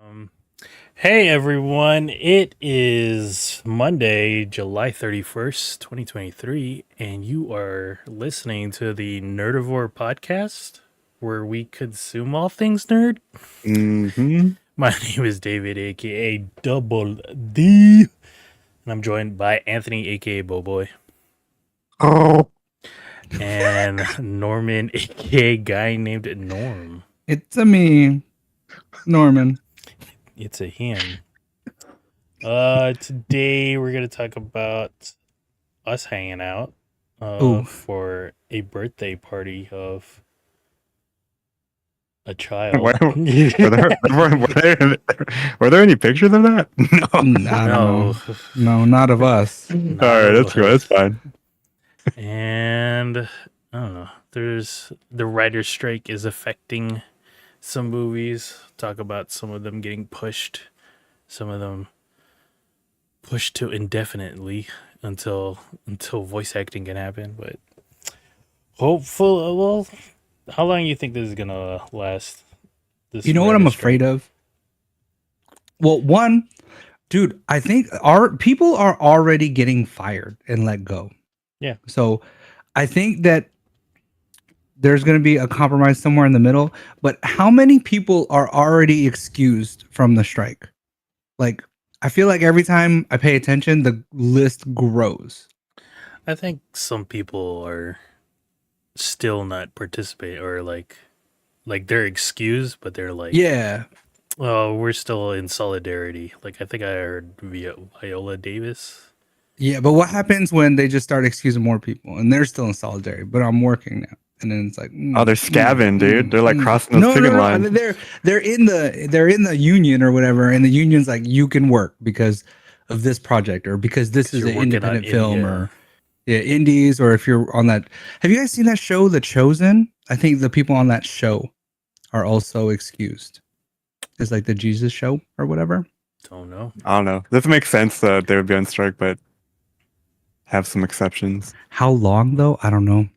Um, hey everyone, it is Monday, July 31st, 2023, and you are listening to the Nerdivore podcast where we consume all things nerd. Mm-hmm. My name is David, aka Double D, and I'm joined by Anthony, aka Boboy, Oh, and Norman, aka guy named Norm. It's a me, Norman. It's a him. Today we're gonna talk about us hanging out Ooh. for a birthday party of a were, child. were there any pictures of that? I don't know. No, not of us. All right, that's good. That's fine. And I don't know. There's the writer's strike is affecting some movies. Talk about some of them getting pushed, some of them pushed to indefinitely until voice acting can happen. But hopefully, well, how long do you think this is gonna last? You know what I'm afraid of? Well, one, dude, I think our people are already getting fired and let go. Yeah. So I think that there's going to be a compromise somewhere in the middle. But how many people are already excused from the strike? Like, I feel like every time I pay attention, the list grows. I think some people are still not participating, or like they're excused, but they're like, Yeah. well, we're still in solidarity. Like I think I heard Viola Davis. Yeah, but what happens when they just start excusing more people and they're still in solidarity, but I'm working now, and then it's like, Oh, they're scabbing, dude. They're like crossing those picket lines. They're in the union or whatever, and the union's like, you can work because of this project or because this is an independent film or indies, or if you're on that. Have you guys seen that show, The Chosen? I think the people on that show are also excused. It's like the Jesus show or whatever. Don't know. I don't know. This makes sense that they would be on strike, but have some exceptions. How long though? I don't know.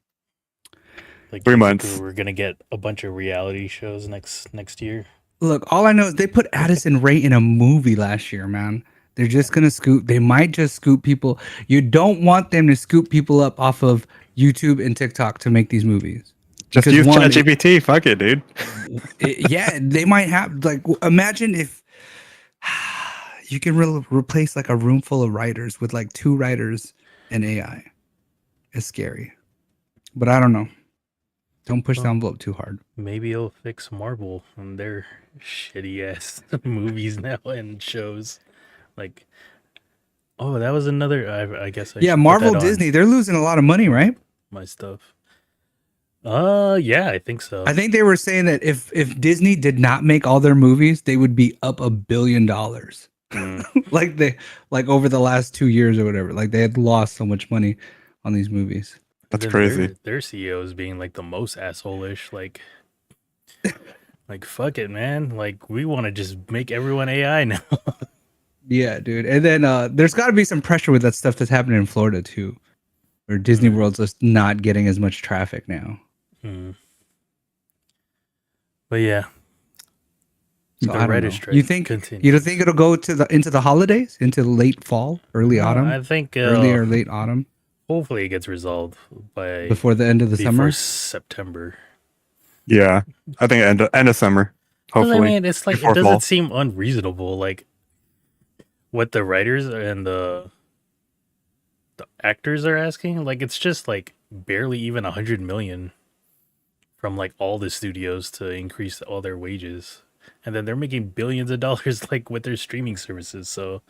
Like 3 months. We're gonna get a bunch of reality shows next year. Look, all I know is they put Addison Rae in a movie last year, man. They're just gonna scoop. They might just scoop people. You don't want them to scoop people up off of YouTube and TikTok to make these movies. Just Because use one, ChatGPT. Fuck it, dude. yeah, they might have, like, imagine if you can replace like a room full of writers with like 2 writers and AI. It's scary, but I don't know. Don't push the envelope too hard. Maybe it'll fix Marvel and their shitty ass movies now and shows. Like, oh, that was another. I guess. Yeah, Marvel, Disney, they're losing a lot of money, right? My stuff. Yeah, I think so. I think they were saying that if Disney did not make all their movies, they would be up $1 billion. like over the last 2 years or whatever. Like they had lost so much money on these movies. That's crazy. Their CEOs being like the most asshole-ish, like fuck it, man. Like we want to just make everyone AI now. Yeah, dude. And then there's got to be some pressure with that stuff that's happening in Florida too, where Disney World's just not getting as much traffic now. But yeah, so the writer's strike. You don't think it'll go into the holidays, into late fall, early autumn? I think early or late autumn. Hopefully, it gets resolved before the end of the summer, September. Yeah, I think end of summer. Hopefully, I mean, it's like it doesn't seem unreasonable. Like what the writers and the actors are asking. Like it's just like barely even 100 million from like all the studios to increase all their wages, and then they're making billions of dollars like with their streaming services. So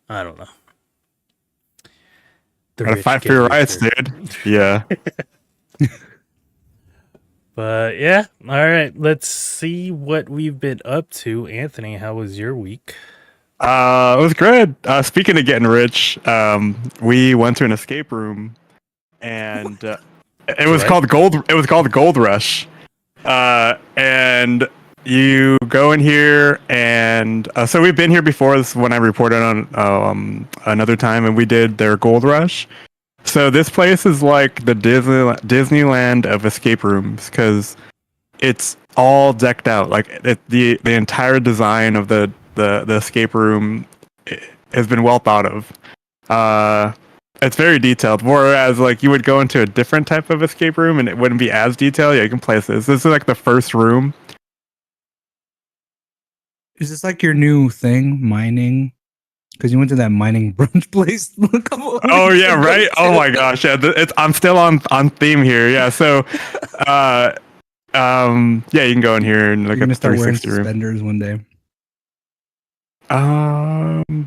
I don't know. Gotta fight for your rights, dude. Yeah. But yeah, all right. Let's see what we've been up to. Anthony, how was your week? It was good. Speaking of getting rich, we went to an escape room, and it was called Gold. It was called Gold Rush, and you go in here, and so we've been here before. This is when I reported on another time, and we did their Gold Rush. So this place is like the Disneyland of escape rooms because it's all decked out. Like the entire design of the escape room has been well thought of. It's very detailed. Whereas like you would go into a different type of escape room and it wouldn't be as detailed. Yeah, you can place this. This is like the first room. Is this like your new thing, mining? Because you went to that mining brunch place a couple of Oh weeks yeah, ago, right. too. Oh my gosh, yeah. I'm still on theme here. Yeah. So, yeah, you can go in here and look You're at gonna the start wearing 360 room. suspenders one day.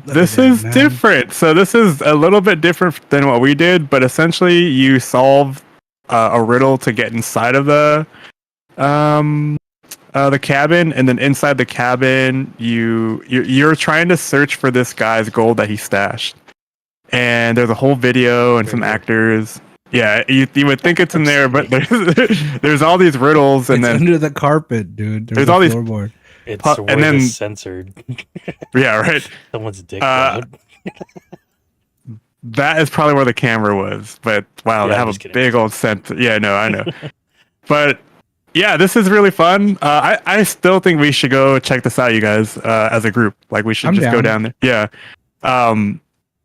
This at is that, man. different. So this is a little bit different than what we did, but essentially you solve a riddle to get inside of the cabin, and then inside the cabin you're trying to search for this guy's gold that he stashed. And there's a whole video and some actors. Yeah, you would think it's in there, but there's all these riddles, and It's then under the carpet, dude. There's all these- floorboard. It's and where then- it's censored. yeah, right. Someone's dick Uh, out. That is probably where the camera was, but wow, Yeah, they I'm have just a kidding. big old scent. Yeah, no, I know. But yeah, this is really fun. I still think we should go check this out, you guys, as a group. Like we should I'm just go down. down there. Yeah.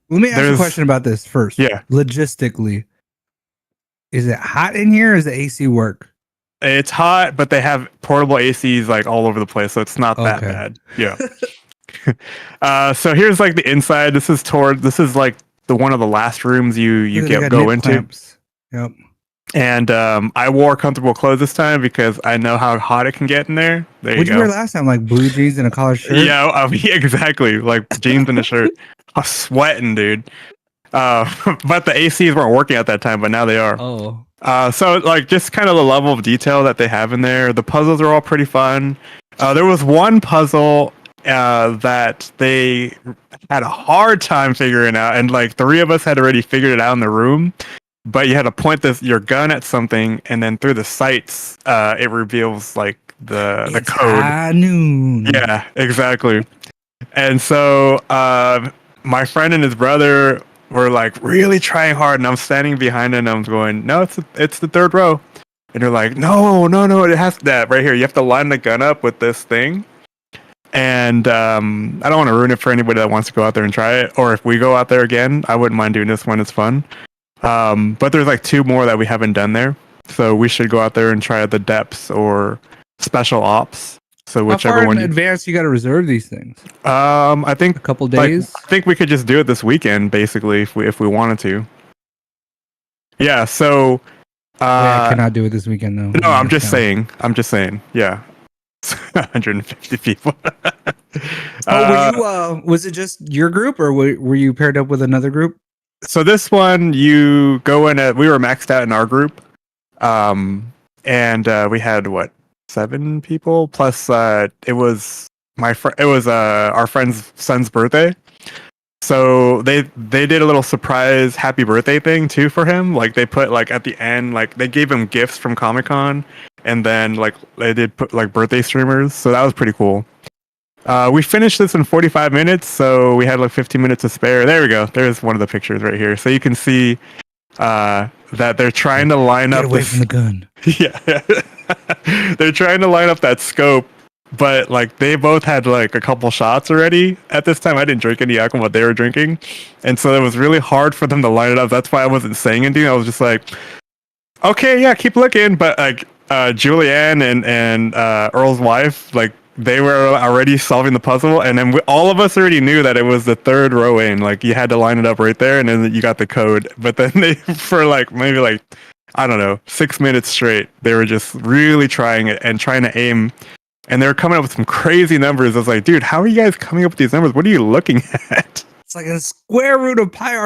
Let me ask you a There's- question about this first. Yeah. Logistically, is it hot in here or does the AC work? It's hot, but they have portable ACs like all over the place, so it's not that Okay. bad. Yeah. So here's like the inside. This is like the one of the last rooms you Look, they got go nip into. clamps. Yep. And I wore comfortable clothes this time because I know how hot it can get in there. There What'd you you go. wear last time? Like blue jeans and a collared shirt? Yeah, yeah, exactly. Like jeans and a shirt. I was sweating, dude. But the ACs weren't working at that time, but now they are. Oh. So like just kind of the level of detail that they have in there. The puzzles are all pretty fun. There was one puzzle that they had a hard time figuring out, and like 3 of us had already figured it out in the room. But you had to point your gun at something, and then through the sights, it reveals like the It's code. high noon. Yeah, exactly. And so my friend and his brother were like really trying hard, and I'm standing behind them, and I'm going, no, it's the third row. And they're like, no, it has that right here. You have to line the gun up with this thing. And I don't want to ruin it for anybody that wants to go out there and try it. Or if we go out there again, I wouldn't mind doing this one. It's fun. But there's like 2 more that we haven't done there. So we should go out there and try the depths or special ops. So How whichever far in one. advance you got to reserve these things? I think A couple like, days? I think we could just do it this weekend, basically, if we wanted to. Yeah. So. I cannot do it this weekend though. No, I'm just saying. Yeah. 150 people. Were you? Was it just your group, or were you paired up with another group? So this one, you go in we were maxed out in our group, and we had 7 people plus. It was our friend's son's birthday, so they did a little surprise happy birthday thing too for him. Like they put like at the end, like they gave him gifts from Comic-Con, and then like they did put like birthday streamers. So that was pretty cool. We finished this in 45 minutes, so we had like 15 minutes to spare. There we go. There's one of the pictures right here. So you can see that they're trying to line Get up away from the gun. Yeah. They're trying to line up that scope, but like they both had like a couple shots already at this time. I didn't drink any alcohol, what they were drinking. And so it was really hard for them to line it up. That's why I wasn't saying anything. I was just like, okay, yeah, keep looking. But like Julianne and Earl's wife, like they were already solving the puzzle, and then all of us already knew that it was the third row in. Like you had to line it up right there, and then you got the code. But then they, for like maybe like I don't know, 6 minutes straight, they were just really trying it and trying to aim, and they were coming up with some crazy numbers. I was like, dude, how are you guys coming up with these numbers? What are you looking at? It's like a square root of pi r